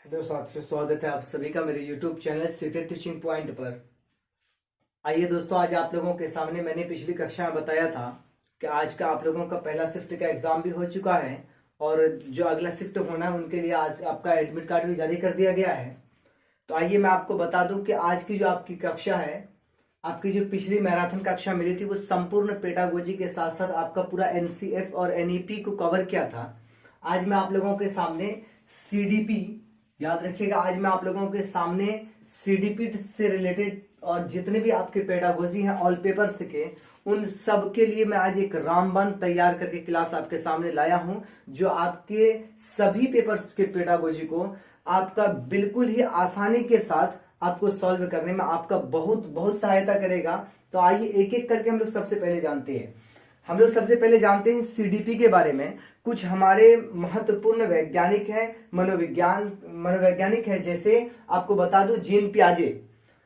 Hello साथियों, स्वागत है आप सभी का मेरे YouTube channel CTET teaching point पर। आइए दोस्तों, आज आप लोगों के सामने मैंने पिछली कक्षा में बताया था कि आज का आप लोगों का पहला शिफ्ट का एग्जाम भी हो चुका है और जो अगला शिफ्ट होना है उनके लिए आज आपका एडमिट कार्ड भी जारी कर दिया गया है। तो आइए मैं आपको बता दूं कि आज की जो आपकी कक्षा है, आपकी जो पिछली मैराथन कक्षा मिली थी वो संपूर्ण पेडागोजी के साथ साथ आपका पूरा NCF और NEP को कवर किया था। आज मैं आप लोगों के सामने CDP, याद रखिएगा, आज मैं आप लोगों के सामने CDP से रिलेटेड और जितने भी आपके पेडागोजी हैं ऑल पेपर्स के, उन सब के लिए मैं आज एक रामबाण तैयार करके क्लास आपके सामने लाया हूं, जो आपके सभी पेपर्स के पेडागोजी को आपका बिल्कुल ही आसानी के साथ आपको सॉल्व करने में आपका बहुत सहायता करेगा। तो आइए एक एक करके हम लोग सबसे पहले जानते हैं CDP के बारे में। कुछ हमारे महत्वपूर्ण वैज्ञानिक हैं, मनोवैज्ञानिक है, जैसे आपको बता दूं जीन पियाजे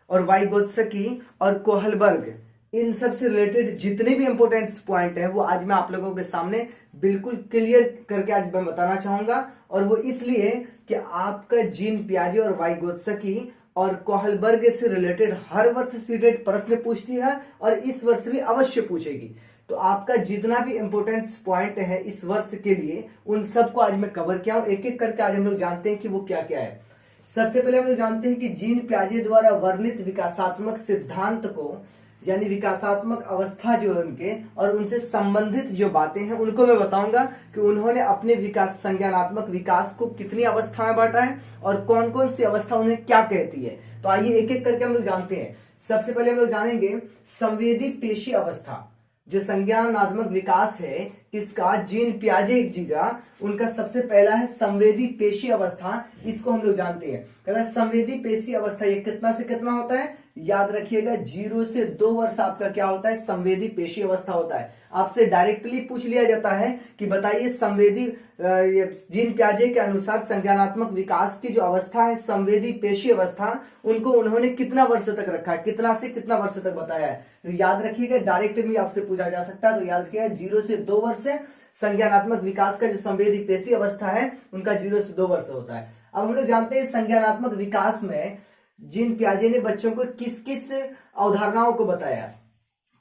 और वाइगोत्स्की और कोहलबर्ग। इन सब से रिलेटेड जितने भी इंपॉर्टेंट पॉइंट है वो आज मैं आप लोगों के सामने बिल्कुल क्लियर करके आज मैं बताना चाहूंगा। और वो इसलिए कि आपका जीन पियाजे और वाइगोत्स्की और कोहलबर्ग से रिलेटेड हर वर्ष सीटेट प्रश्न पूछती है और इस वर्ष भी अवश्य पूछेगी। तो आपका जितना भी इंपॉर्टेंट पॉइंट है इस वर्ष के लिए उन सबको आज मैं कवर किया हूं। एक एक करके आज हम लोग जानते हैं कि वो क्या क्या है। सबसे पहले हम लोग जानते हैं कि जीन पियाजे द्वारा वर्णित विकासात्मक सिद्धांत को, यानी विकासात्मक अवस्था जो है उनके और उनसे संबंधित जो बातें हैं उनको मैं बताऊंगा कि उन्होंने अपने विकास, संज्ञानात्मक विकास को कितनी अवस्था में बांटा है और कौन कौन सी अवस्था उन्हें क्या कहती है। तो आइए एक एक करके हम लोग जानते हैं। सबसे पहले हम लोग जानेंगे संवेदी पेशी अवस्था। जो संज्ञानात्मक विकास है इसका जीन पियाजे जी का, उनका सबसे पहला है संवेदी पेशी अवस्था। इसको हम लोग जानते हैं। कहता है संवेदी पेशी अवस्था ये कितना से कितना होता है, याद रखिएगा 0 से 2 वर्ष आपका क्या होता है, संवेदी पेशी अवस्था होता है। आपसे डायरेक्टली पूछ लिया जाता है कि बताइए संवेदी, जीन पियाजे के अनुसार संज्ञानात्मक विकास की जो अवस्था है संवेदी पेशी अवस्था, उनको उन्होंने कितना वर्ष तक रखा है, कितना से कितना वर्ष तक बताया है। तो याद रखिएगा डायरेक्ट भी आपसे पूछा जा सकता है। तो याद रखिएगा 0 से 2 वर्ष से संज्ञानात्मक विकास का जो संवेदी पेशी अवस्था है उनका 0 से 2 वर्ष होता है। अब हम लोग जानते हैं संज्ञानात्मक विकास में जीन पियाजे ने बच्चों को किस किस अवधारणाओं को बताया।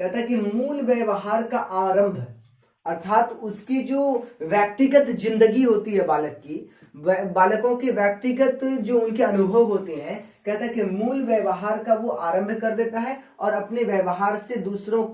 कहता है कि मूल व्यवहार का आरंभ, अर्थात उसकी जो व्यक्तिगत जिंदगी होती है बालक की, बालकों के व्यक्तिगत जो उनके अनुभव होते हैं, कहता है कि मूल व्यवहार का वो आरंभ कर देता है और अपने व्यवहार से दूसरों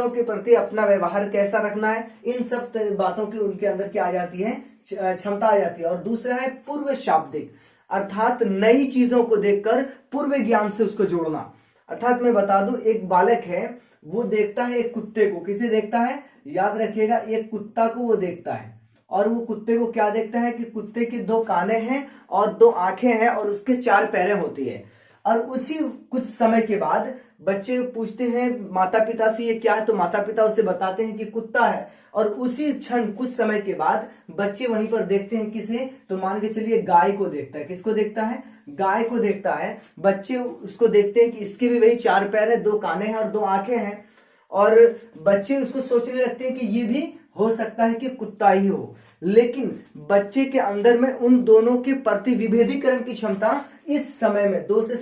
के प्रति अपना व्यवहार कैसा रखना है, इन सब बातों की उनके अंदर क्या आ जाती है, क्षमता आ जाती है। और दूसरा है पूर्व शाब्दिक, अर्थात नई चीजों को देखकर पूर्व ज्ञान से उसको जोड़ना। अर्थात मैं बता दूं, एक बालक है वो देखता है एक कुत्ते को, किसे देखता है, याद रखिएगा एक कुत्ता को वो देखता है। और वो कुत्ते को क्या देखता है कि कुत्ते की 2 कानें हैं और 2 आंखें हैं और उसके 4 पैरें होती है। और उसी कुछ समय के बाद बच्चे पूछते हैं माता पिता से ये क्या है, तो माता पिता उसे बताते हैं कि कुत्ता है। और उसी क्षण कुछ समय के बाद बच्चे वहीं पर देखते हैं किसे, तो मान के चलिए गाय को देखता है। किसको देखता है, गाय को देखता है। बच्चे उसको देखते हैं कि इसके भी वही 4 पैर है, 2 कानें हैं और 2 आंखें हैं। और बच्चे उसको सोचने लगते हैं कि ये भी हो सकता है कि कुत्ता ही हो। लेकिन बच्चे के अंदर में उन दोनों के प्रति विभेदीकरण की क्षमता इस समय में 0 से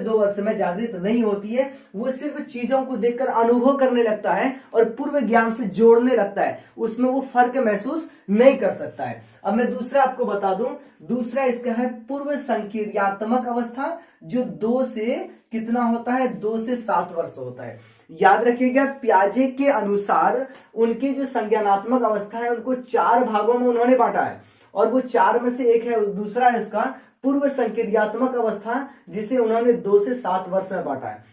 2 वर्ष में जागृत नहीं होती है। वो सिर्फ चीजों को देखकर अनुभव करने लगता है और पूर्व ज्ञान से जोड़ने लगता है, उसमें वो फर्क महसूस नहीं कर सकता है। अब मैं दूसरा आपको बता दूं, दूसरा इसका है पूर्व संक्रियात्मक अवस्था, जो 2 से कितना होता है, 2 से 7 वर्ष होता है। याद रखिएगा पियाजे के अनुसार उनकी जो संज्ञानात्मक अवस्था है उनको 4 भागों में उन्होंने बांटा है और वो 4 में से एक है, दूसरा है उसका पूर्व संक्रियात्मक अवस्था, जिसे उन्होंने 2 से 7 वर्ष में बांटा है।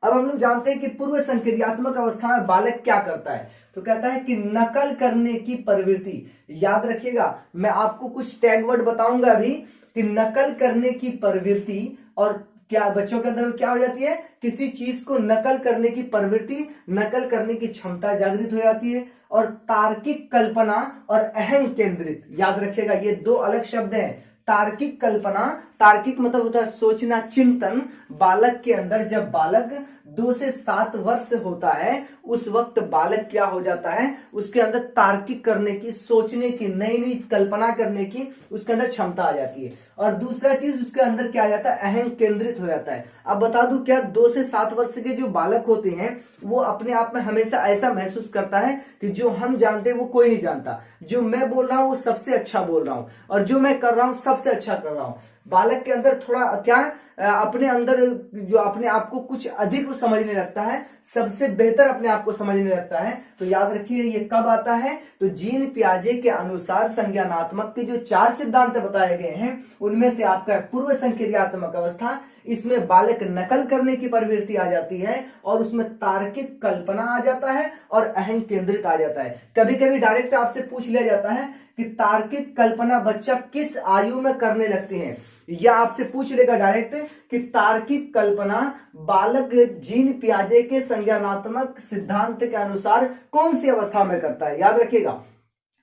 अब हम लोग जानते हैं कि पूर्व संक्रियात्मक अवस्था में बालक क्या करता है, तो कहता है कि नकल करने की प्रवृत्ति। याद रखिएगा मैं आपको कुछ टैग वर्ड बताऊंगा अभी कि नकल करने की प्रवृत्ति और क्या बच्चों के अंदर में क्या हो जाती है, किसी चीज को नकल करने की प्रवृत्ति, नकल करने की क्षमता जागृत हो जाती है। और तार्किक कल्पना और अहम केंद्रित, याद रखिएगा ये 2 अलग शब्द हैं, तार्किक कल्पना तार्किक मतलब होता है सोचना, चिंतन। बालक के अंदर, जब बालक 2 से 7 वर्ष होता है उस वक्त बालक क्या हो जाता है, उसके अंदर तार्किक करने की, सोचने की, नई नई कल्पना करने की उसके अंदर क्षमता आ जाती है। और दूसरा चीज उसके अंदर क्या आ जाता है, अहम केंद्रित हो जाता है। अब बता दूं क्या, 2 से 7 वर्ष के जो बालक होते हैं वो अपने आप में हमेशा ऐसा महसूस करता है कि जो हम जानते हैं वो कोई नहीं जानता, जो मैं बोल रहा हूं वो सबसे अच्छा बोल रहा हूं, और जो मैं कर रहा हूं सबसे अच्छा कर रहा हूं। बालक के अंदर थोड़ा क्या, अपने अंदर जो अपने आप को कुछ अधिक वो समझने लगता है, सबसे बेहतर अपने आप को समझने लगता है। तो याद रखिए ये कब आता है, तो जीन पियाजे के अनुसार संज्ञानात्मक के जो 4 सिद्धांत बताए गए हैं उनमें से आपका पूर्व संक्रियात्मक अवस्था, इसमें बालक नकल करने की प्रवृत्ति आ जाती है और उसमें तार्किक कल्पना आ जाता है और अहम केंद्रित आ जाता है। कभी कभी डायरेक्ट आपसे पूछ लिया जाता है कि तार्किक कल्पना बच्चा किस आयु में करने लगते हैं, या आपसे पूछ लेगा डायरेक्ट कि तार्किक कल्पना बालक जीन पियाजे के संज्ञानात्मक सिद्धांत के अनुसार कौन सी अवस्था में करता है। याद रखिएगा,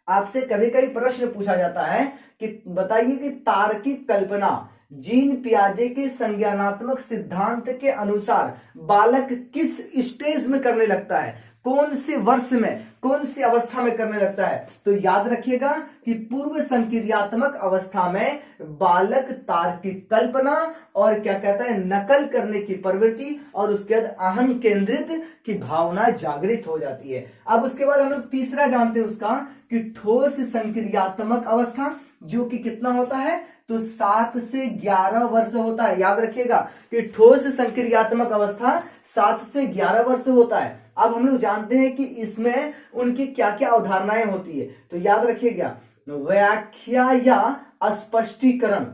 आपसे कभी कभी प्रश्न पूछा जाता है कि बताइए कि तार्किक कल्पना जीन पियाजे के संज्ञानात्मक सिद्धांत के अनुसार बालक किस स्टेज में करने लगता है, कौन से वर्ष में, कौन सी अवस्था में करने लगता है। तो याद रखिएगा कि पूर्व संक्रियात्मक अवस्था में बालक तार्किक कल्पना और क्या कहता है, नकल करने की प्रवृत्ति और उसके बाद अहम केंद्रित की भावना जागृत हो जाती है। अब उसके बाद हम लोग तीसरा जानते हैं उसका कि ठोस संक्रियात्मक अवस्था, जो कि कितना होता है, तो 7 से 11 वर्ष होता है। याद रखिएगा कि ठोस संक्रियात्मक अवस्था 7 से 11 वर्ष होता है। अब हम लोग जानते हैं कि इसमें उनकी क्या क्या अवधारणाएं होती है। तो याद रखिएगा, व्याख्या या स्पष्टीकरण,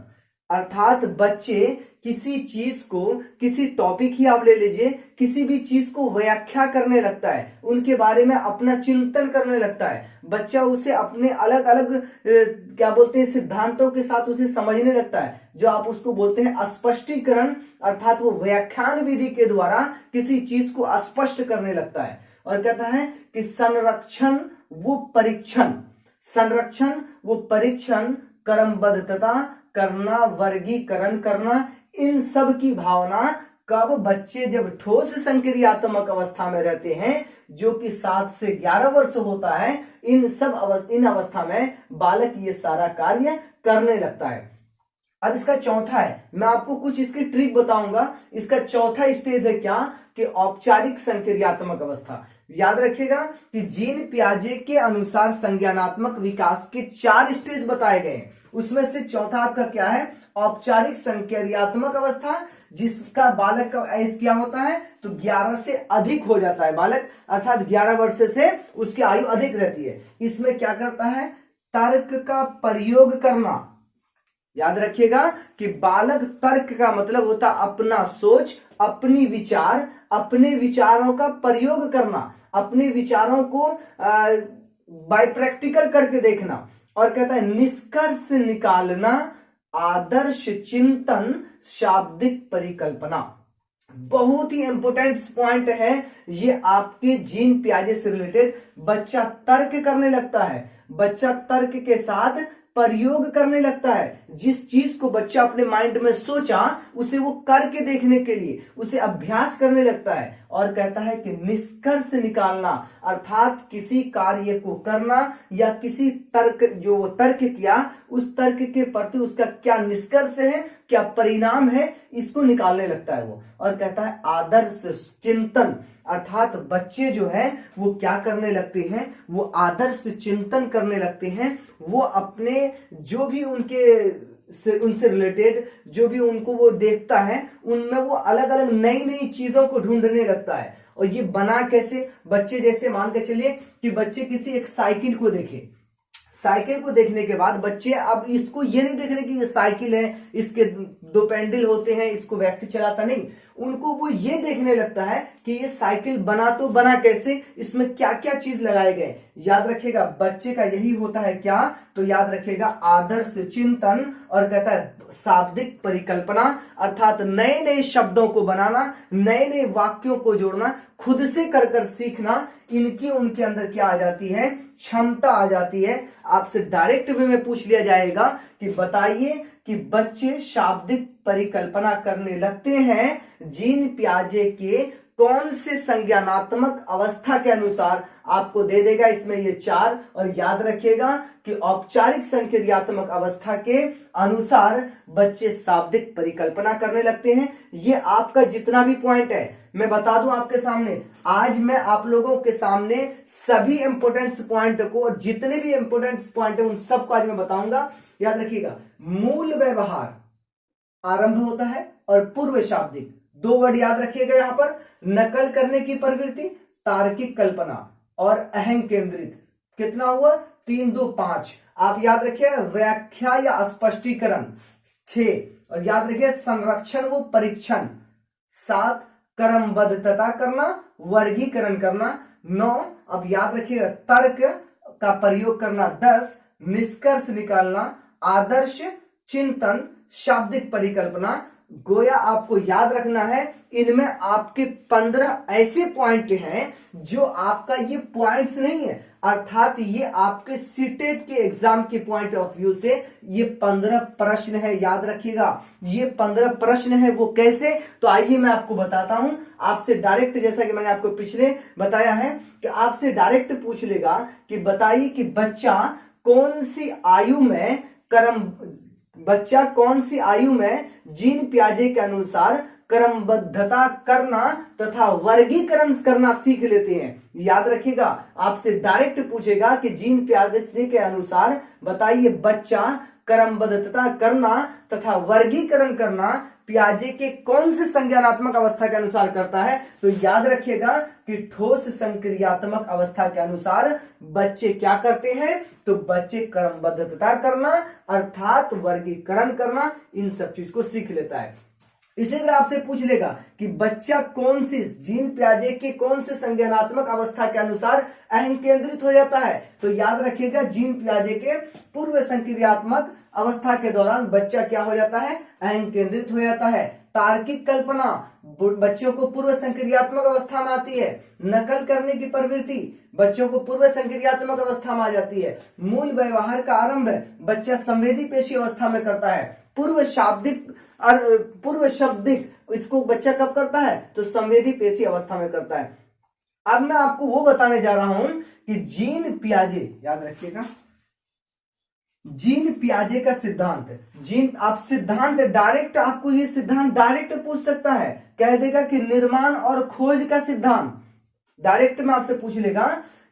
अर्थात बच्चे किसी चीज को, किसी टॉपिक ही आप ले लीजिए, किसी भी चीज को व्याख्या करने लगता है, उनके बारे में अपना चिंतन करने लगता है। बच्चा उसे अपने अलग अलग क्या बोलते हैं सिद्धांतों के साथ उसे समझने लगता है, जो आप उसको बोलते हैं स्पष्टीकरण, अर्थात वो व्याख्यान विधि के द्वारा किसी चीज को स्पष्ट करने लगता है। और कहता है कि संरक्षण वो परीक्षण, संरक्षण वो परीक्षण, क्रमबद्धता करना, वर्गीकरण करना, इन सब की भावना कब बच्चे जब ठोस संक्रियात्मक अवस्था में रहते हैं, जो कि 7 से 11 वर्ष होता है, इन अवस्था में बालक ये सारा कार्य करने लगता है। अब इसका चौथा है, मैं आपको कुछ इसकी ट्रिक बताऊंगा। इसका चौथा स्टेज है क्या, कि औपचारिक संक्रियात्मक अवस्था। याद रखिएगा कि जीन पियाजे के अनुसार संज्ञानात्मक विकास के 4 स्टेज बताए गए हैं, उसमें से चौथा आपका क्या है, औपचारिक संक्रियात्मक अवस्था, जिसका बालक का एज क्या होता है, तो 11 से अधिक हो जाता है बालक, अर्थात 11 वर्ष से उसकी आयु अधिक रहती है। इसमें क्या करता है, तर्क का प्रयोग करना। याद रखिएगा कि बालक, तर्क का मतलब होता अपना सोच, अपनी विचार, अपने विचारों का प्रयोग करना, अपने विचारों को बाय प्रैक्टिकल करके देखना। और कहता है निष्कर्ष निकालना, आदर्श चिंतन, शाब्दिक परिकल्पना। बहुत ही इंपॉर्टेंट पॉइंट है ये आपके जीन पियाजे से रिलेटेड। बच्चा तर्क करने लगता है, बच्चा तर्क के साथ प्रयोग करने लगता है। जिस चीज को बच्चा अपने माइंड में सोचा उसे वो करके देखने के लिए उसे अभ्यास करने लगता है। और कहता है कि निष्कर्ष निकालना, अर्थात किसी कार्य को करना या किसी तर्क, जो वो तर्क किया उस तर्क के प्रति उसका क्या निष्कर्ष है, क्या परिणाम है, इसको निकालने लगता है वो। और कहता है आदर्श चिंतन, अर्थात बच्चे जो है वो क्या करने लगते हैं, वो आदर्श चिंतन करने लगते हैं। वो अपने जो भी उनसे रिलेटेड जो भी उनको वो देखता है उनमें वो अलग अलग नई नई चीजों को ढूंढने लगता है। और ये बना कैसे, बच्चे जैसे मान के चलिए कि बच्चे किसी एक साइकिल को देखे, साइकिल को देखने के बाद बच्चे अब इसको ये नहीं देख रहे कि ये साइकिल है, इसके 2 पैडल होते हैं, इसको व्यक्ति चलाता नहीं, उनको वो ये देखने लगता है कि ये साइकिल बना तो बना कैसे, इसमें क्या क्या चीज लगाए गए। याद रखिएगा बच्चे का यही होता है क्या, तो याद रखिएगा आदर्श चिंतन। और कहता है शाब्दिक परिकल्पना, अर्थात नए नए शब्दों को बनाना, नए नए वाक्यों को जोड़ना, खुद से कर कर सीखना, इनकी उनके अंदर क्या आ जाती है, क्षमता आ जाती है। आपसे डायरेक्ट वे में पूछ लिया जाएगा कि बताइए कि बच्चे शाब्दिक परिकल्पना करने लगते हैं जीन पियाजे के कौन से संज्ञानात्मक अवस्था के अनुसार, आपको दे देगा इसमें ये 4, और याद रखिएगा कि औपचारिक संक्रियात्मक अवस्था के अनुसार बच्चे शाब्दिक परिकल्पना करने लगते हैं। ये आपका जितना भी पॉइंट है मैं बता दूं आपके सामने, आज मैं आप लोगों के सामने सभी इंपोर्टेंट पॉइंट को, और जितने भी इंपोर्टेंट पॉइंट है उन सबको आज मैं बताऊंगा। याद रखिएगा, मूल व्यवहार आरंभ होता है और पूर्व शाब्दिक, 2 वर्ड याद रखिएगा यहां पर, नकल करने की प्रवृत्ति, तार्किक कल्पना और अहं केंद्रित। कितना हुआ? 3 2 5। आप याद रखिए व्याख्या या स्पष्टीकरण 6, और याद रखिए संरक्षण व परीक्षण 7, क्रमबद्धता करना, वर्गीकरण करना 9, अब याद रखिएगा तर्क का प्रयोग करना 10, निष्कर्ष निकालना, आदर्श चिंतन, शाब्दिक परिकल्पना। गोया आपको याद रखना है इनमें आपके 15 ऐसे पॉइंट हैं जो आपका ये पॉइंट्स नहीं है, अर्थात ये आपके सीटेट के एग्जाम के पॉइंट ऑफ व्यू से ये 15 प्रश्न है। याद रखिएगा ये 15 प्रश्न है, वो कैसे? तो आइए मैं आपको बताता हूं। आपसे डायरेक्ट, जैसा कि मैंने आपको पिछले बताया है कि आपसे डायरेक्ट पूछ लेगा कि बताइए कि बच्चा कौन सी आयु में जीन पियाजे के अनुसार क्रमबद्धता करना तथा वर्गीकरण करना सीख लेते हैं। याद रखिएगा आपसे डायरेक्ट पूछेगा कि जीन पियाजे के अनुसार बताइए बच्चा क्रमबद्धता करना तथा वर्गीकरण करना पियाजे के कौन से संज्ञानात्मक अवस्था के अनुसार करता है। तो याद रखिएगा कि ठोस संक्रियात्मक अवस्था के अनुसार बच्चे क्या करते हैं? तो बच्चे क्रमबद्धता करना अर्थात वर्गीकरण करना, इन सब चीज को सीख लेता है। इसी तरह आपसे पूछ लेगा कि बच्चा कौन सी जीन पियाजे के कौन से संज्ञानात्मक अवस्था के अनुसार अहं केंद्रित हो जाता है। तो याद रखिएगा जीन पियाजे के पूर्व संक्रियात्मक अवस्था के दौरान बच्चा क्या हो जाता है? अहं केंद्रित हो जाता है। तार्किक कल्पना बच्चों को पूर्व संक्रियात्मक अवस्था में आती है। नकल करने की प्रवृत्ति बच्चों को पूर्व संक्रियात्मक अवस्था में आ जाती है। मूल व्यवहार का आरंभ बच्चा संवेदी पेशी अवस्था में करता है। पूर्व शब्दिक इसको बच्चा कब करता है? तो संवेदी पेशी अवस्था में करता है। अब मैं आपको वो बताने जा रहा हूं कि जीन पियाजे, याद रखिएगा जीन पियाजे का सिद्धांत, आप सिद्धांत डायरेक्ट, आपको ये सिद्धांत डायरेक्ट पूछ सकता है, कह देगा कि निर्माण और खोज का सिद्धांत। डायरेक्ट में आपसे पूछ लेगा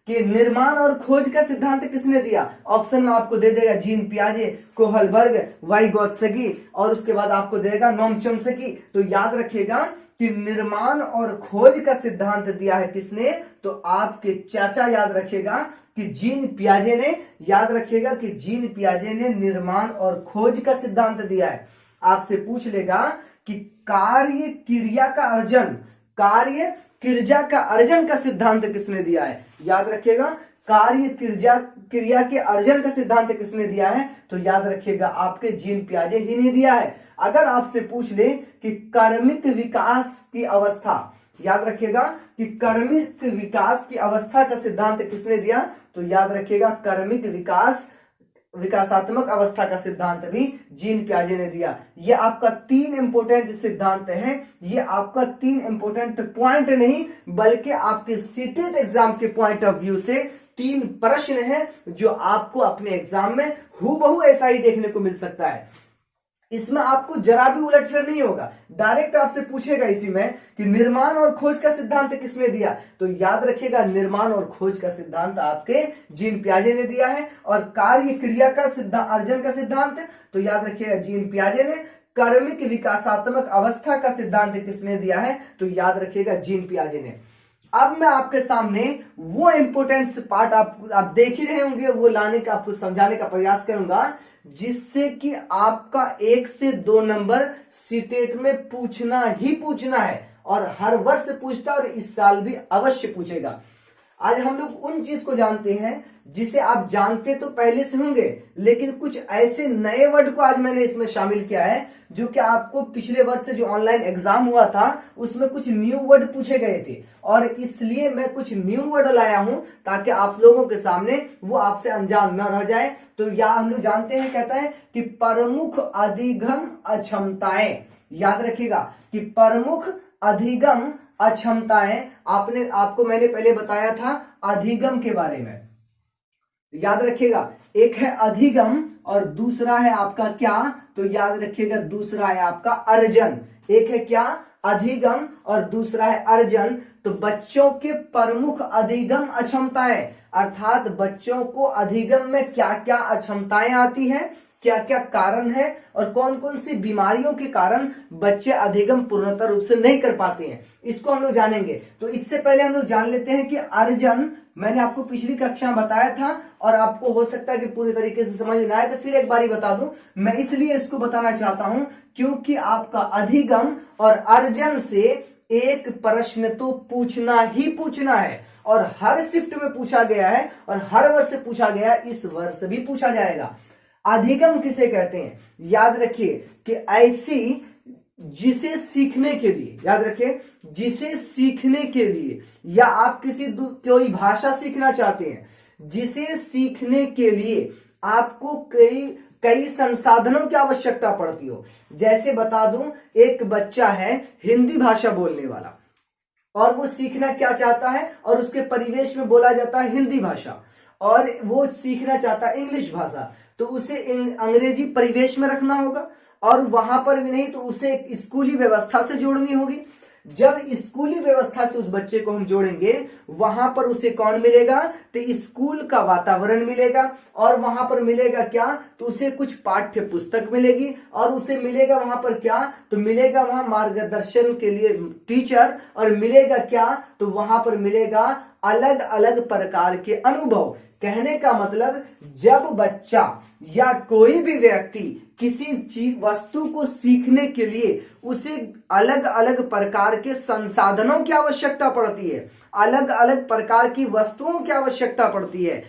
कि निर्माण और खोज का सिद्धांत किसने दिया। ऑप्शन में आपको दे देगा जीन पियाजे, कोहलबर्ग, वाइगोत्स्की, और उसके बाद आपको देगा नोम चॉम्स्की। तो याद रखिएगा कि निर्माण और खोज का सिद्धांत दिया है किसने? तो आपके चाचा, याद रखिएगा कि जीन पियाजे ने, याद रखिएगा कि जीन पियाजे ने निर्माण और खोज का सिद्धांत दिया है। आपसे पूछ लेगा कि कार्य क्रिया का अर्जन का सिद्धांत किसने दिया है। याद रखिएगा कार्य क्रिया के अर्जन का सिद्धांत किसने दिया है। तो याद रखिएगा आपके जीन पियाजे ही ने दिया है। अगर आपसे पूछ ले कि कर्मिक विकास की अवस्था, याद रखिएगा कि कर्मिक विकास की अवस्था का सिद्धांत किसने दिया। तो याद रखिएगा कर्मिक विकासात्मक अवस्था का सिद्धांत भी जीन पियाजे ने दिया। ये आपका 3 इंपोर्टेंट सिद्धांत है, ये आपका 3 इंपोर्टेंट पॉइंट नहीं बल्कि आपके सीटेट एग्जाम के पॉइंट ऑफ व्यू से 3 प्रश्न है जो आपको अपने एग्जाम में हूबहू ऐसा ही देखने को मिल सकता है। इसमें आपको जरा भी उलटफेर नहीं होगा। डायरेक्ट आपसे पूछेगा इसी में कि निर्माण और खोज का सिद्धांत किसने दिया। तो याद रखिएगा निर्माण और खोज का सिद्धांत आपके जीन पियाजे ने दिया है। और कार्य क्रिया का अर्जन का सिद्धांत, तो याद रखिएगा जीन पियाजे ने। कर्मिक विकासात्मक अवस्था का सिद्धांत किसने दिया है। तो याद रखिएगा जीन पियाजे ने। अब मैं आपके सामने वो इंपोर्टेंट पार्ट आप देख ही रहे होंगे, वो लाने का, आपको समझाने का प्रयास करूंगा जिससे कि आपका 1 से 2 नंबर सीटेट में पूछना ही पूछना है, और हर वर्ष पूछता और इस साल भी अवश्य पूछेगा। आज हम लोग उन चीज को जानते हैं जिसे आप जानते तो पहले से होंगे, लेकिन कुछ ऐसे नए वर्ड को आज मैंने इसमें शामिल किया है जो कि आपको पिछले वर्ष से जो ऑनलाइन एग्जाम हुआ था उसमें कुछ न्यू वर्ड पूछे गए थे, और इसलिए मैं कुछ न्यू वर्ड लाया हूं ताकि आप लोगों के सामने वो आपसे अनजान न रह जाए। तो या हम लोग जानते हैं, कहता है कि प्रमुख अधिगम अक्षमताएं, याद रखिएगा कि प्रमुख अधिगम अक्षमताएं, आपको मैंने पहले बताया था अधिगम के बारे में, याद रखिएगा एक है अधिगम और दूसरा है आपका क्या, तो याद रखिएगा दूसरा है आपका अर्जन। एक है क्या, अधिगम, और दूसरा है अर्जन। तो बच्चों के प्रमुख अधिगम अक्षमताएं, अर्थात बच्चों को अधिगम में क्या क्या अक्षमताएं आती हैं, क्या क्या कारण है और कौन कौन सी बीमारियों के कारण बच्चे अधिगम पूर्णतः रूप से नहीं कर पाते हैं, इसको हम लोग जानेंगे। तो इससे पहले हम लोग जान लेते हैं कि अर्जन मैंने आपको पिछली कक्षा में बताया था और आपको हो सकता है कि पूरी तरीके से समझ ना आए, तो फिर एक बारी बता दूं। मैं इसलिए इसको बताना चाहता हूं क्योंकि आपका अधिगम और अर्जन से एक प्रश्न तो पूछना ही पूछना है, और हर शिफ्ट में पूछा गया है और हर वर्ष से पूछा गया है, इस वर्ष भी पूछा जाएगा। अधिगम किसे कहते हैं, याद रखिए कि ऐसी जिसे सीखने के लिए, याद रखिए जिसे सीखने के लिए, या आप कोई भाषा सीखना चाहते हैं, जिसे सीखने के लिए आपको कई संसाधनों की आवश्यकता पड़ती हो। जैसे बता दूं, एक बच्चा है हिंदी भाषा बोलने वाला और वो सीखना क्या चाहता है, और उसके परिवेश में बोला जाता है हिंदी भाषा, और वो सीखना चाहता है इंग्लिश भाषा, तो उसे अंग्रेजी परिवेश में रखना होगा, और वहां पर भी नहीं तो उसे एक स्कूली व्यवस्था से जोड़नी होगी। जब स्कूली व्यवस्था से उस बच्चे को हम जोड़ेंगे, वहां पर उसे कौन मिलेगा, तो स्कूल का वातावरण मिलेगा, और वहां पर मिलेगा क्या, तो उसे कुछ पाठ्य पुस्तक मिलेगी, और उसे मिलेगा वहां पर क्या, तो मिलेगा वहां मार्गदर्शन के लिए टीचर, और मिलेगा क्या, तो वहां पर मिलेगा अलग अलग प्रकार के अनुभव। कहने का मतलब जब बच्चा या कोई भी व्यक्ति किसी चीज वस्तु को सीखने के लिए उसे अलग अलग प्रकार के संसाधनों की आवश्यकता पड़ती है, अलग अलग प्रकार की वस्तुओं की आवश्यकता पड़ती है।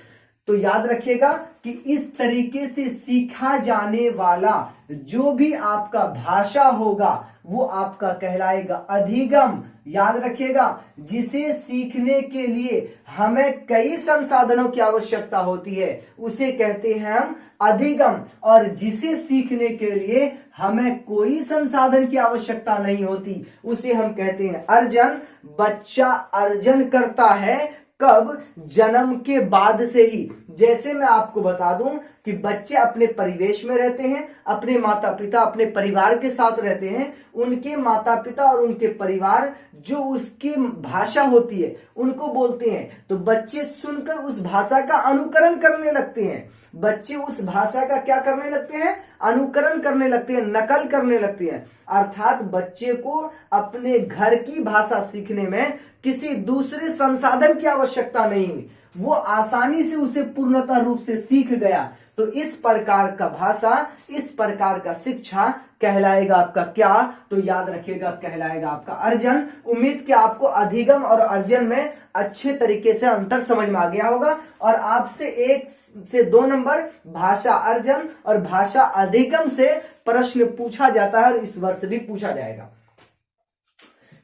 तो याद रखिएगा कि इस तरीके से सीखा जाने वाला जो भी आपका भाषा होगा वो आपका कहलाएगा अधिगम। याद रखिएगा, जिसे सीखने के लिए हमें कई संसाधनों की आवश्यकता होती है उसे कहते हैं हम अधिगम, और जिसे सीखने के लिए हमें कोई संसाधन की आवश्यकता नहीं होती उसे हम कहते हैं अर्जन। बच्चा अर्जन करता है कब, जन्म के बाद से ही। जैसे मैं आपको बता दूं कि बच्चे अपने परिवेश में रहते हैं, अपने माता पिता अपने परिवार के साथ रहते हैं, उनके माता पिता और उनके परिवार जो उसकी भाषा होती है उनको बोलते हैं, तो बच्चे सुनकर उस भाषा का अनुकरण करने लगते हैं। बच्चे उस भाषा का क्या करने लगते हैं, अनुकरण करने लगते हैं, नकल करने लगते हैं। अर्थात बच्चे को अपने घर की भाषा सीखने में किसी दूसरे संसाधन की आवश्यकता नहीं हुई, वो आसानी से उसे पूर्णतः रूप से सीख गया। तो इस प्रकार का भाषा, इस प्रकार का शिक्षा कहलाएगा आपका क्या, तो याद रखिएगा कहलाएगा आपका अर्जन। उम्मीद कि आपको अधिगम और अर्जन में अच्छे तरीके से अंतर समझ में आ गया होगा, और आपसे 1 से 2 नंबर भाषा अर्जन और भाषा अधिगम से प्रश्न पूछा जाता है, और इस वर्ष भी पूछा जाएगा।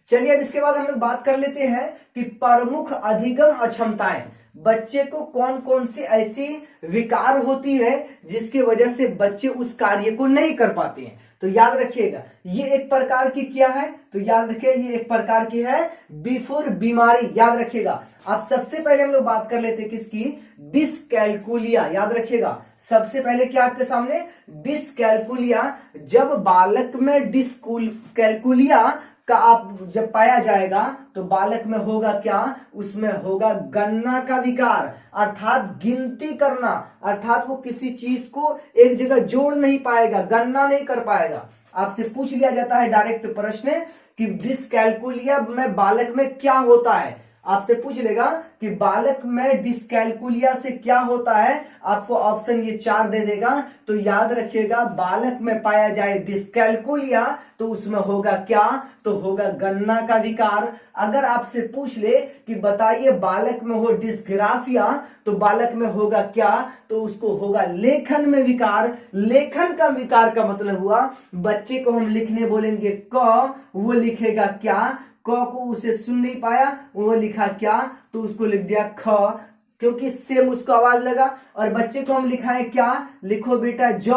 चलिए अब इसके बाद हम लोग बात कर लेते हैं कि प्रमुख अधिगम अक्षमताएं, बच्चे को कौन कौन सी ऐसी विकार होती है जिसकी वजह से बच्चे उस कार्य को नहीं कर पाते हैं। तो याद रखिएगा ये एक प्रकार की क्या है, तो याद रखिए ये एक प्रकार की है बिफोर बीमारी। याद रखिएगा, आप सबसे पहले हम लोग बात कर लेते हैं किसकी, डिसकैलकुलिया। याद रखिएगा सबसे पहले क्या आपके सामने, डिसकैलकुलिया। जब बालक में डिसकैलकुलिया का आप जब पाया जाएगा तो बालक में होगा क्या, उसमें होगा गणना का विकार, अर्थात गिनती करना, अर्थात वो किसी चीज को एक जगह जोड़ नहीं पाएगा, गणना नहीं कर पाएगा। आपसे पूछ लिया जाता है डायरेक्ट प्रश्न कि डिसकैलकुलिया में बालक में क्या होता है, आपसे पूछ लेगा कि बालक में डिस्कैलकुलिया से क्या होता है, आपको ऑप्शन ये 4 दे देगा। तो याद रखिएगा, बालक में पाया जाए डिस्कैलकुलिया तो उसमें होगा क्या, तो होगा गन्ना का विकार। अगर आपसे पूछ ले कि बताइए बालक में हो डिस्ग्राफिया तो बालक में होगा क्या, तो उसको होगा लेखन में विकार। लेखन का विकार का मतलब हुआ बच्चे को हम लिखने बोलेंगे क, वो लिखेगा क्या, क को उसे सुन नहीं पाया, वो लिखा क्या, तो उसको लिख दिया ख, क्योंकि सेम उसको आवाज लगा। और बच्चे को हम लिखाए क्या, लिखो बेटा ज,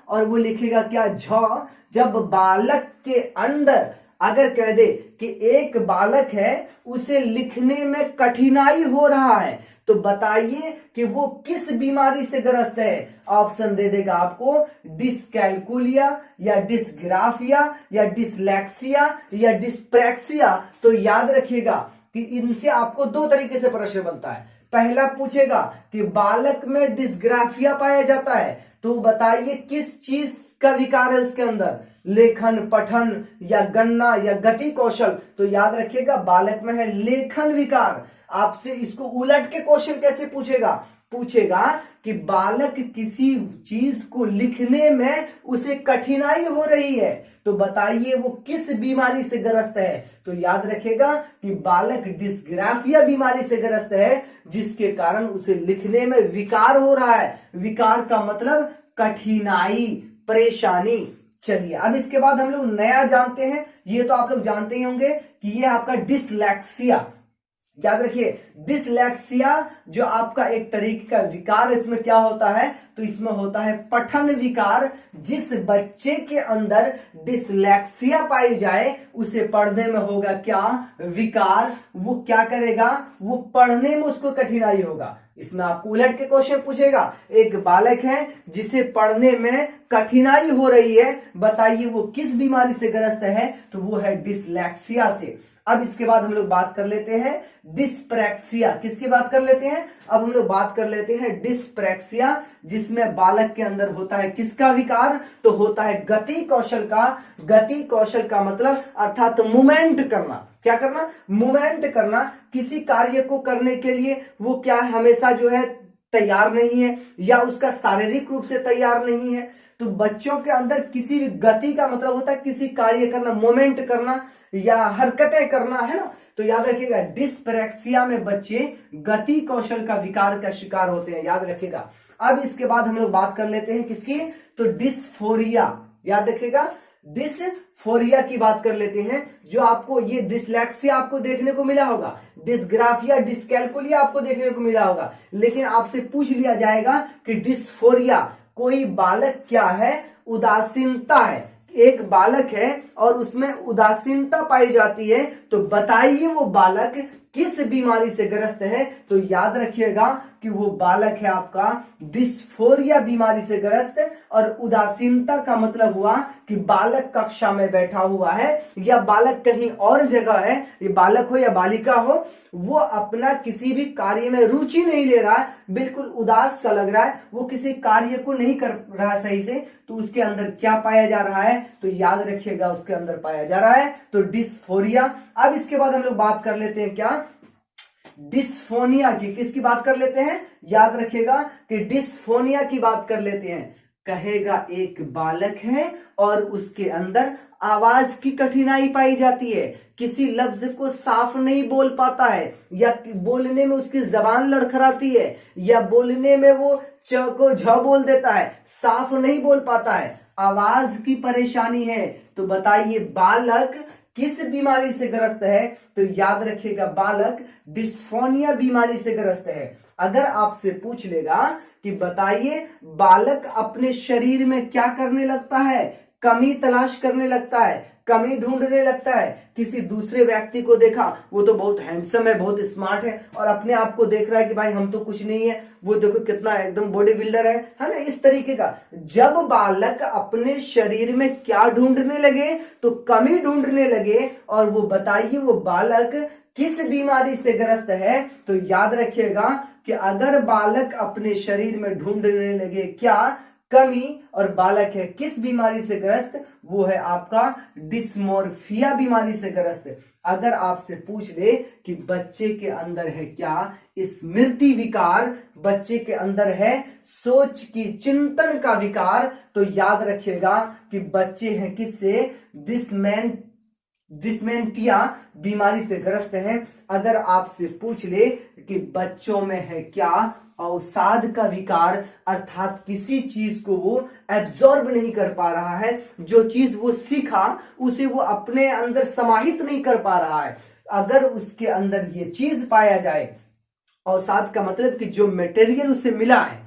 और वो लिखेगा क्या, झ। जब बालक के अंदर अगर कह दे कि एक बालक है उसे लिखने में कठिनाई हो रहा है, तो बताइए कि वो किस बीमारी से ग्रस्त है। ऑप्शन दे देगा आपको डिस्कैलकुलिया या डिस्ग्राफिया या डिसलेक्सिया या डिस्प्रैक्सिया। तो याद रखिएगा कि इनसे आपको 2 तरीके से प्रश्न बनता है। पहला पूछेगा कि बालक में डिस्ग्राफिया पाया जाता है, तो बताइए किस चीज का विकार है उसके अंदर, लेखन, पठन या गणना या गति कौशल। तो याद रखिएगा बालक में है लेखन विकार। आपसे इसको उलट के क्वेश्चन कैसे पूछेगा, पूछेगा कि बालक किसी चीज को लिखने में उसे कठिनाई हो रही है, तो बताइए वो किस बीमारी से ग्रस्त है। तो याद रखेगा कि बालक डिस्ग्राफिया बीमारी से ग्रस्त है, जिसके कारण उसे लिखने में विकार हो रहा है। विकार का मतलब कठिनाई, परेशानी। चलिए अब इसके बाद हम लोग नया जानते हैं। ये तो आप लोग जानते ही होंगे कि ये आपका डिसलेक्सिया। याद रखिए डिसलेक्सिया जो आपका एक तरीके का विकार, इसमें क्या होता है, तो इसमें होता है पठन विकार। जिस बच्चे के अंदर डिसलेक्सिया पाई जाए उसे पढ़ने में होगा क्या, विकार। वो क्या करेगा, वो पढ़ने में उसको कठिनाई होगा। इसमें आपको उलट के क्वेश्चन पूछेगा, एक बालक है जिसे पढ़ने में कठिनाई हो रही है, बताइए वो किस बीमारी से ग्रस्त है, तो वो है डिसलेक्सिया से। अब इसके बाद हम लोग बात कर लेते हैं डिस्प्रैक्सिया। किसकी बात कर लेते हैं, अब हम लोग बात कर लेते हैं डिस्प्रैक्सिया, जिसमें बालक के अंदर होता है किसका विकार, तो होता है गति कौशल का। गति कौशल का मतलब अर्थात मूवमेंट करना। क्या करना, मूवमेंट करना। किसी कार्य को करने के लिए वो क्या हमेशा जो है तैयार नहीं है, या उसका शारीरिक रूप से तैयार नहीं है। तो बच्चों के अंदर किसी भी गति का मतलब होता है किसी कार्य करना, मोमेंट करना या हरकतें करना, है ना। तो याद रखिएगा डिस्प्रैक्सिया में बच्चे गति कौशल का विकार का शिकार होते हैं, याद रखिएगा। अब इसके बाद हम लोग बात कर लेते हैं किसकी, तो डिस्फोरिया। याद रखिएगा डिस्फोरिया की बात कर लेते हैं। जो आपको ये डिसलेक्सिया आपको देखने को मिला होगा, डिस्ग्राफिया, डिस्कैलकुलिया आपको देखने को मिला होगा, लेकिन आपसे पूछ लिया जाएगा कि डिस्फोरिया कोई बालक क्या है, उदासीनता है। एक बालक है और उसमें उदासीनता पाई जाती है, तो बताइए वो बालक किस बीमारी से ग्रस्त है। तो याद रखिएगा कि वो बालक है आपका डिस्फोरिया बीमारी से ग्रस्त। और उदासीनता का मतलब हुआ कि बालक कक्षा में बैठा हुआ है या बालक कहीं और जगह है, ये बालक हो या बालिका हो, वो अपना किसी भी कार्य में रुचि नहीं ले रहा है, बिल्कुल उदास सा लग रहा है, वो किसी कार्य को नहीं कर रहा है सही से। तो उसके अंदर क्या पाया जा रहा है, तो याद रखिएगा उसके अंदर पाया जा रहा है तो डिस्फोरिया। अब इसके बाद हम लोग बात कर लेते हैं क्या, डिस्फोनिया की। किसकी बात कर लेते हैं, याद रखिएगा कि डिस्फोनिया की बात कर लेते हैं। कहेगा एक बालक है और उसके अंदर आवाज की कठिनाई पाई जाती है, किसी लफ्ज को साफ नहीं बोल पाता है, या बोलने में उसकी जबान लड़खड़ाती है, या बोलने में वो च को झ बोल देता है, साफ नहीं बोल पाता है, आवाज की परेशानी है। तो बताइए बालक किस बीमारी से ग्रस्त है, तो याद रखिएगा बालक डिस्फोनिया बीमारी से ग्रस्त है। अगर आपसे पूछ लेगा कि बताइए बालक अपने शरीर में क्या करने लगता है, कमी तलाश करने लगता है, कमी ढूंढने लगता है। किसी दूसरे व्यक्ति को देखा, वो तो बहुत हैंडसम है, बहुत स्मार्ट है, और अपने आप को देख रहा है कि भाई हम तो कुछ नहीं है, वो देखो कितना एकदम बॉडी बिल्डर है ना, इस तरीके का। जब बालक अपने शरीर में क्या ढूंढने लगे, तो कमी ढूंढने लगे, और वो बताइए वो बालक किस बीमारी से ग्रस्त है। तो याद रखिएगा कि अगर बालक अपने शरीर में ढूंढने लगे क्या, कमी और बालक है किस बीमारी से ग्रस्त, वो है आपका डिस्मोर्फिया बीमारी से ग्रस्त। अगर आपसे पूछ ले कि बच्चे के अंदर है क्या स्मृति विकार, बच्चे के अंदर है सोच की चिंतन का विकार, तो याद रखिएगा कि बच्चे हैं किससे, डिस्मेंटिया बीमारी से ग्रस्त हैं। अगर आपसे पूछ ले कि बच्चों में है क्या अवसाद का विकार, अर्थात किसी चीज को वो एब्जॉर्ब नहीं कर पा रहा है, जो चीज वो सीखा उसे वो अपने अंदर समाहित नहीं कर पा रहा है, अगर उसके अंदर ये चीज पाया जाए, अवसाद का मतलब कि जो मटेरियल उसे मिला है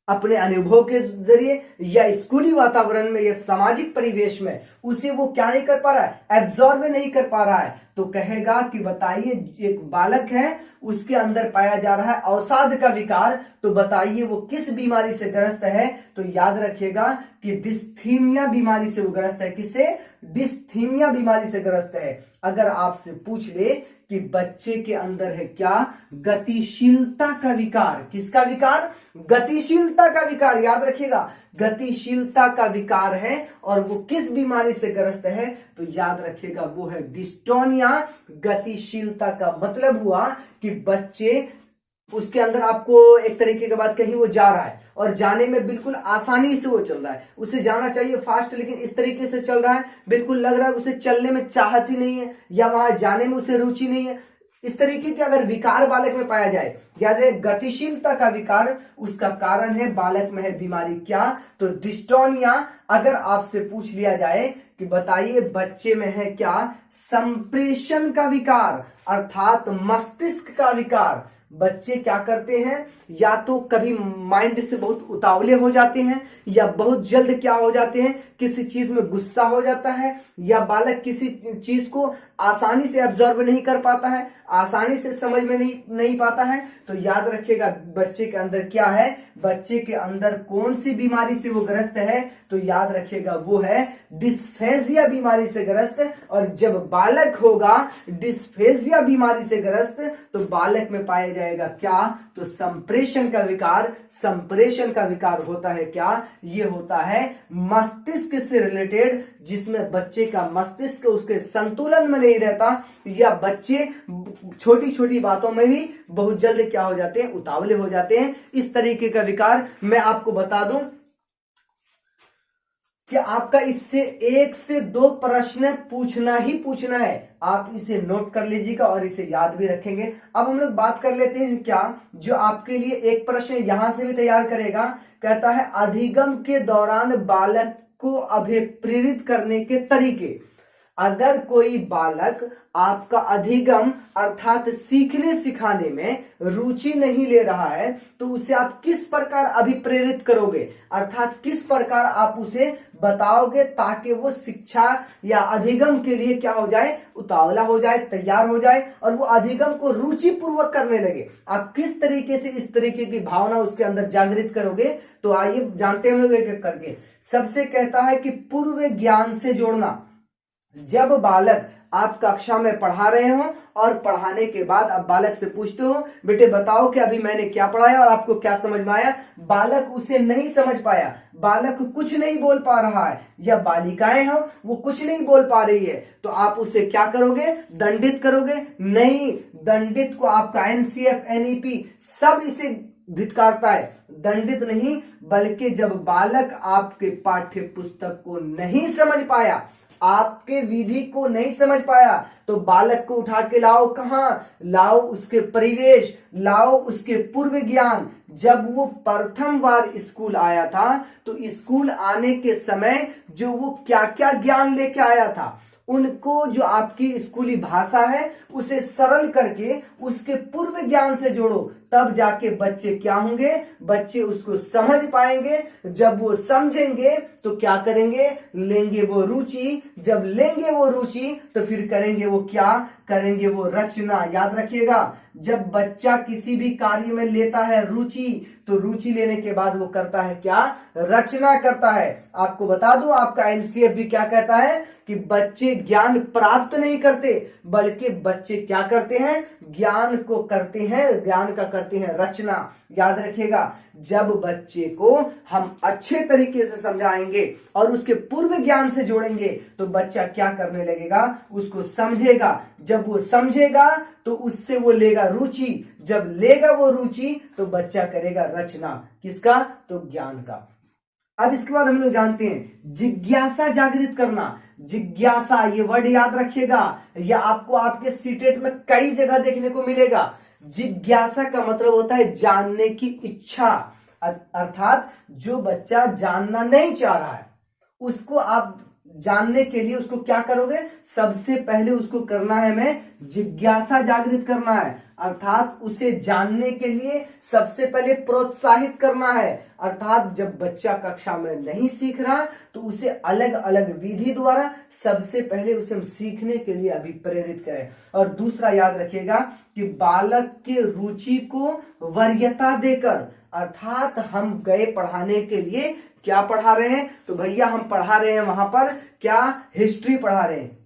अपने अनुभव के जरिए या स्कूली वातावरण में या सामाजिक परिवेश में, उसे वो क्या नहीं कर पा रहा है, एब्जॉर्ब नहीं कर पा रहा है, तो कहेगा कि बताइए एक बालक है उसके अंदर पाया जा रहा है अवसाद का विकार, तो बताइए वो किस बीमारी से ग्रस्त है, तो याद रखिएगा कि डिस्थीमिया बीमारी से वो ग्रस्त है। किससे, डिस्थीमिया बीमारी से ग्रस्त है। अगर आपसे पूछ ले कि बच्चे के अंदर है क्या गतिशीलता का विकार, किसका विकार, गतिशीलता का विकार, याद रखिएगा गतिशीलता का विकार है और वो किस बीमारी से ग्रस्त है, तो याद रखिएगा वो है डिस्टोनिया। गतिशीलता का मतलब हुआ कि बच्चे उसके अंदर आपको एक तरीके की बात कही, वो जा रहा है और जाने में बिल्कुल आसानी से वो चल रहा है, उसे जाना चाहिए फास्ट, लेकिन इस तरीके से चल रहा है बिल्कुल लग रहा है उसे चलने में चाहत ही नहीं है या वहां जाने में उसे रुचि नहीं है। इस तरीके के अगर विकार बालक में पाया जाए, याद रहे गतिशीलता का विकार, उसका कारण है बालक में है बीमारी क्या, तो डिस्टोनिया। अगर आपसे पूछ लिया जाए कि बताइए बच्चे में है क्या संप्रेषण का विकार, अर्थात मस्तिष्क का विकार, बच्चे क्या करते हैं, या तो कभी माइंड से बहुत उतावले हो जाते हैं या बहुत जल्द क्या हो जाते हैं, किसी चीज में गुस्सा हो जाता है, या बालक किसी चीज को आसानी से एब्जॉर्ब नहीं कर पाता है, आसानी से समझ में नहीं पाता है, तो याद रखिएगा बच्चे के अंदर क्या है, बच्चे के अंदर कौन सी बीमारी से वो ग्रस्त है, तो याद रखिएगा वो है डिस्फेजिया बीमारी से ग्रस्त। और जब बालक होगा डिस्फेजिया बीमारी से ग्रस्त, तो बालक में पाया जाएगा क्या, तो संप्रेषण का विकार। संप्रेषण का विकार होता है क्या, ये होता है मस्तिष्क से रिलेटेड, जिसमें बच्चे का मस्तिष्क उसके संतुलन में नहीं रहता, या बच्चे छोटी छोटी बातों में भी बहुत जल्द क्या हो जाते हैं, उतावले हो जाते हैं। इस तरीके का विकार मैं आपको बता दूं कि आपका इससे 1 से 2 प्रश्न पूछना ही पूछना है, आप इसे नोट कर लीजिएगा और इसे याद भी रखेंगे। अब हम लोग बात कर लेते हैं क्या, जो आपके लिए एक प्रश्न यहां से भी तैयार करेगा, कहता है अधिगम के दौरान बालक को अभिप्रेरित करने के तरीके। अगर कोई बालक आपका अधिगम अर्थात सीखने सिखाने में रुचि नहीं ले रहा है, तो उसे आप किस प्रकार अभिप्रेरित करोगे, अर्थात किस प्रकार आप उसे बताओगे ताकि वो शिक्षा या अधिगम के लिए क्या हो जाए, उतावला हो जाए, तैयार हो जाए और वो अधिगम को रुचि पूर्वक करने लगे। आप किस तरीके से इस तरीके की भावना उसके अंदर जागृत करोगे, तो आइए जानते हैं हम लोग एक एक करके। सबसे कहता है कि पूर्व ज्ञान से जोड़ना। जब बालक आप कक्षा में पढ़ा रहे हो और पढ़ाने के बाद अब बालक से पूछते हो बेटे बताओ कि अभी मैंने क्या पढ़ाया और आपको क्या समझ में आया, बालक उसे नहीं समझ पाया, बालक कुछ नहीं बोल पा रहा है, या बालिकाएं हो वो कुछ नहीं बोल पा रही है, तो आप उसे क्या करोगे, दंडित करोगे? नहीं, दंडित को आपका एनसीएफ एनईपी सब इसे धिक्कारता है, दंडित नहीं, बल्कि जब बालक आपके पाठ्य पुस्तक को नहीं समझ पाया, आपके विधि को नहीं समझ पाया, तो बालक को उठा के लाओ कहां, लाओ उसके परिवेश, लाओ उसके पूर्व ज्ञान। जब वो प्रथम बार स्कूल आया था, तो स्कूल आने के समय जो वो क्या क्या ज्ञान लेके आया था, उनको जो आपकी स्कूली भाषा है उसे सरल करके उसके पूर्व ज्ञान से जोड़ो, तब जाके बच्चे क्या होंगे, बच्चे उसको समझ पाएंगे। जब वो समझेंगे तो क्या करेंगे, लेंगे वो रुचि, जब लेंगे वो रुचि तो फिर करेंगे वो क्या, करेंगे वो रचना। याद रखिएगा, जब बच्चा किसी भी कार्य में लेता है रुचि, तो रुचि लेने के बाद वो करता है क्या, रचना करता है। आपको बता दूं, आपका एनसीएफ भी क्या कहता है कि बच्चे ज्ञान प्राप्त नहीं करते, बल्कि बच्चे क्या करते हैं, ज्ञान को करते हैं, ज्ञान का करते हैं रचना। याद रखिएगा, जब बच्चे को हम अच्छे तरीके से समझाएंगे और उसके पूर्व ज्ञान से जोड़ेंगे तो बच्चा क्या करने लगेगा, उसको समझेगा। जब वो समझेगा तो उससे वो लेगा रुचि, जब लेगा वो रुचि तो बच्चा करेगा रचना। किसका, तो ज्ञान का। अब इसके बाद हम लोग जानते हैं जिज्ञासा जागृत करना। जिज्ञासा, ये वर्ड याद रखिएगा, यह आपको आपके सीटेट में कई जगह देखने को मिलेगा। जिज्ञासा का मतलब होता है जानने की इच्छा, अर्थात जो बच्चा जानना नहीं चाह रहा है उसको आप जानने के लिए उसको क्या करोगे, सबसे पहले उसको करना है हमें जिज्ञासा जागृत करना है, अर्थात उसे जानने के लिए सबसे पहले प्रोत्साहित करना है। अर्थात जब बच्चा कक्षा में नहीं सीख रहा तो उसे अलग अलग विधि द्वारा सबसे पहले उसे हम सीखने के लिए अभी प्रेरित करें। और दूसरा याद रखिएगा कि बालक के रुचि को वरीयता देकर, अर्थात हम गए पढ़ाने के लिए, क्या पढ़ा रहे हैं, तो भैया हम पढ़ा रहे हैं वहां पर क्या, हिस्ट्री पढ़ा रहे हैं।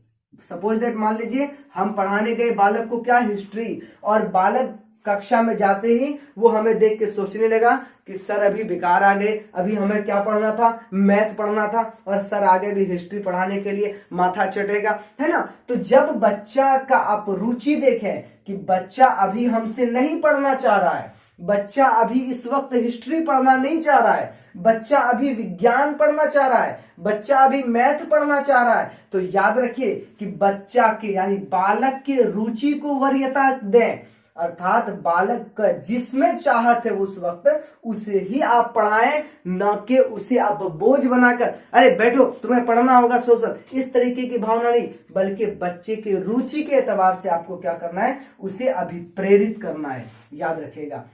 सपोज दैट, मान लीजिए हम पढ़ाने गए बालक को क्या, हिस्ट्री, और बालक कक्षा में जाते ही वो हमें देख के सोचने लगा कि सर अभी बेकार आ गए, अभी हमें क्या पढ़ना था, मैथ पढ़ना था, और सर आगे भी हिस्ट्री पढ़ाने के लिए माथा चटेगा, है ना। तो जब बच्चा का आप रुचि देखें कि बच्चा अभी हमसे नहीं पढ़ना चाह रहा है, बच्चा अभी इस वक्त हिस्ट्री पढ़ना नहीं चाह रहा है, बच्चा अभी विज्ञान पढ़ना चाह रहा है, बच्चा अभी मैथ पढ़ना चाह रहा है, तो याद रखिए कि बच्चा के यानी बालक के रुचि को वरीयता दें, अर्थात बालक का जिसमें चाहत है उस वक्त उसे ही आप पढ़ाएं, न कि उसे आप बोझ बनाकर अरे बैठो तुम्हें पढ़ना होगा सोशल, इस तरीके की भावना नहीं, बल्कि बच्चे के रुचि के एतबार से आपको क्या करना है, उसे अभिप्रेरित करना है। याद रखिएगा।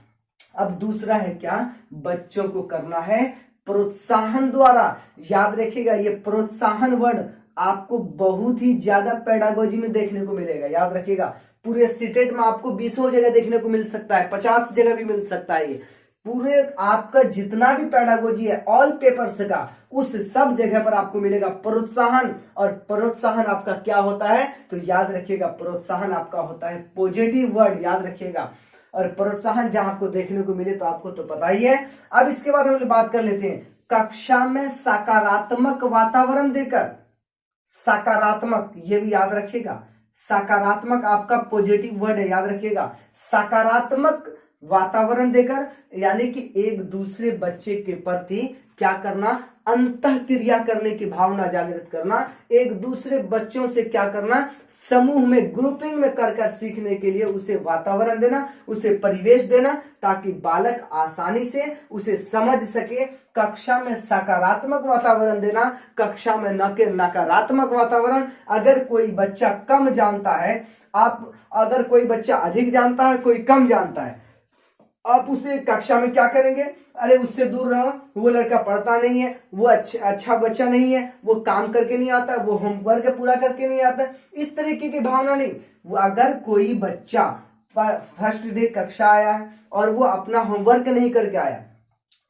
अब दूसरा है क्या, बच्चों को करना है प्रोत्साहन द्वारा। याद रखिएगा, ये प्रोत्साहन वर्ड आपको बहुत ही ज्यादा पेडागोजी में देखने को मिलेगा। याद रखिएगा, पूरे सीटेट में आपको 20 जगह देखने को मिल सकता है, 50 जगह भी मिल सकता है। ये पूरे आपका जितना भी पेडागोजी है ऑल पेपर्स का, उस सब जगह पर आपको मिलेगा प्रोत्साहन। और प्रोत्साहन आपका क्या होता है, तो याद रखिएगा प्रोत्साहन आपका होता है पॉजिटिव वर्ड। याद रखिएगा, और प्रोत्साहन जहां आपको देखने को मिले तो आपको तो पता ही है। अब इसके बाद हम लोग बात कर लेते हैं कक्षा में सकारात्मक वातावरण देकर। सकारात्मक, ये भी याद रखिएगा, सकारात्मक आपका पॉजिटिव वर्ड है। याद रखिएगा, सकारात्मक वातावरण देकर, यानी कि एक दूसरे बच्चे के प्रति क्या करना, अंतः क्रिया करने की भावना जागृत करना, एक दूसरे बच्चों से क्या करना, समूह में ग्रुपिंग में कर सीखने के लिए उसे वातावरण देना, उसे परिवेश देना, ताकि बालक आसानी से उसे समझ सके। कक्षा में सकारात्मक वातावरण देना, कक्षा में न कि नकारात्मक वातावरण। अगर कोई बच्चा कम जानता है, आप अगर कोई बच्चा अधिक जानता है, कोई कम जानता है, आप उसे कक्षा में क्या करेंगे, अरे उससे दूर रहो, वो लड़का पढ़ता नहीं है, वो अच्छा बच्चा नहीं है, वो काम करके नहीं आता, वो होमवर्क पूरा करके नहीं आता, इस तरीके की भावना नहीं। वो अगर कोई बच्चा फर्स्ट डे कक्षा आया है और वो अपना होमवर्क नहीं करके आया,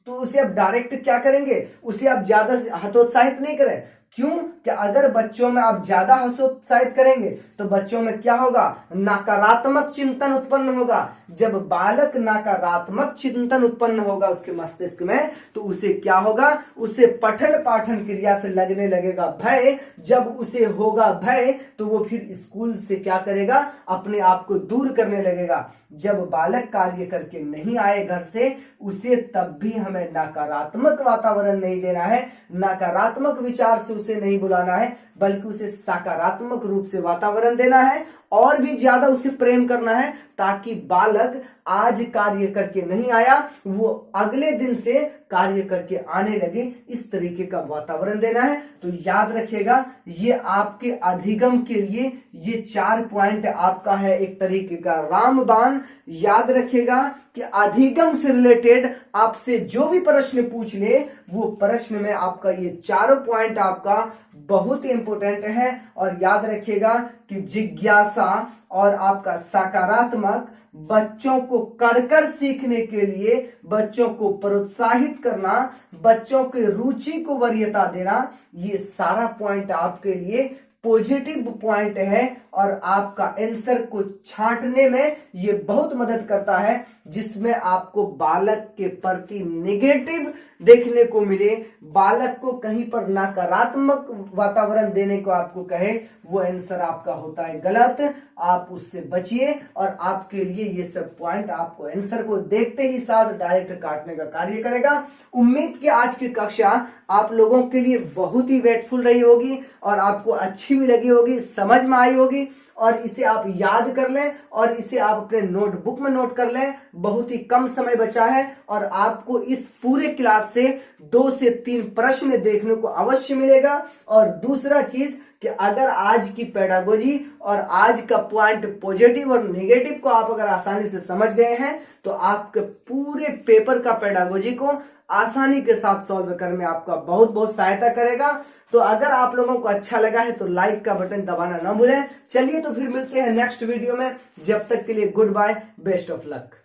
तो उसे आप डायरेक्ट क्या करेंगे, उसे आप ज्यादा हतोत्साहित नहीं करें। क्यों कि अगर बच्चों में आप ज्यादा हतोत्साहित करेंगे तो बच्चों में क्या होगा, नकारात्मक चिंतन उत्पन्न होगा। जब बालक नकारात्मक चिंतन उत्पन्न होगा उसके मस्तिष्क में, तो उसे क्या होगा, उसे पठन पाठन क्रिया से लगने लगेगा भय। जब उसे होगा भय तो वो फिर स्कूल से क्या करेगा, अपने आप को दूर करने लगेगा। जब बालक कार्य करके नहीं आए घर से, उसे तब भी हमें नकारात्मक वातावरण नहीं देना है, नकारात्मक विचार से उसे नहीं बुलाना है, बल्कि उसे सकारात्मक रूप से वातावरण देना है और भी ज्यादा उसे प्रेम करना है, ताकि बालक आज कार्य करके नहीं आया, वो अगले दिन से कार्य करके आने लगे। इस तरीके का वातावरण देना है। तो याद रखिएगा, ये आपके अधिगम के लिए ये 4 पॉइंट आपका है एक तरीके का रामबाण। याद रखिएगा कि अधिगम से रिलेटेड आपसे जो भी प्रश्न पूछ ले, वो प्रश्न में आपका ये 4 पॉइंट आपका बहुत ही इंपॉर्टेंट है। और याद रखिएगा कि जिज्ञासा और आपका सकारात्मक बच्चों को कर कर सीखने के लिए बच्चों को प्रोत्साहित करना, बच्चों की रुचि को वरीयता देना, ये सारा पॉइंट आपके लिए पॉजिटिव पॉइंट है और आपका आंसर को छांटने में ये बहुत मदद करता है, जिसमें आपको बालक के प्रति नेगेटिव देखने को मिले, बालक को कहीं पर नकारात्मक वातावरण देने को आपको कहे, वो आंसर आपका होता है गलत। आप उससे बचिए और आपके लिए ये सब पॉइंट आपको आंसर को देखते ही साथ डायरेक्ट काटने का कार्य करेगा। उम्मीद कि आज की कक्षा आप लोगों के लिए बहुत ही वेटफुल रही होगी और आपको अच्छी भी लगी होगी, समझ में आई होगी और इसे आप याद कर लें और इसे आप अपने नोटबुक में नोट कर लें। बहुत ही कम समय बचा है और आपको इस पूरे क्लास से 2 से 3 प्रश्न देखने को अवश्य मिलेगा। और दूसरा चीज कि अगर आज की पेडागोजी और आज का पॉइंट पॉजिटिव और नेगेटिव को आप अगर आसानी से समझ गए हैं तो आपके पूरे पेपर का पेडागोजी को आसानी के साथ सॉल्व करने में आपका बहुत बहुत सहायता करेगा। तो अगर आप लोगों को अच्छा लगा है तो लाइक का बटन दबाना ना भूलें। चलिए तो फिर मिलते हैं नेक्स्ट वीडियो में, जब तक के लिए goodbye, best of luck.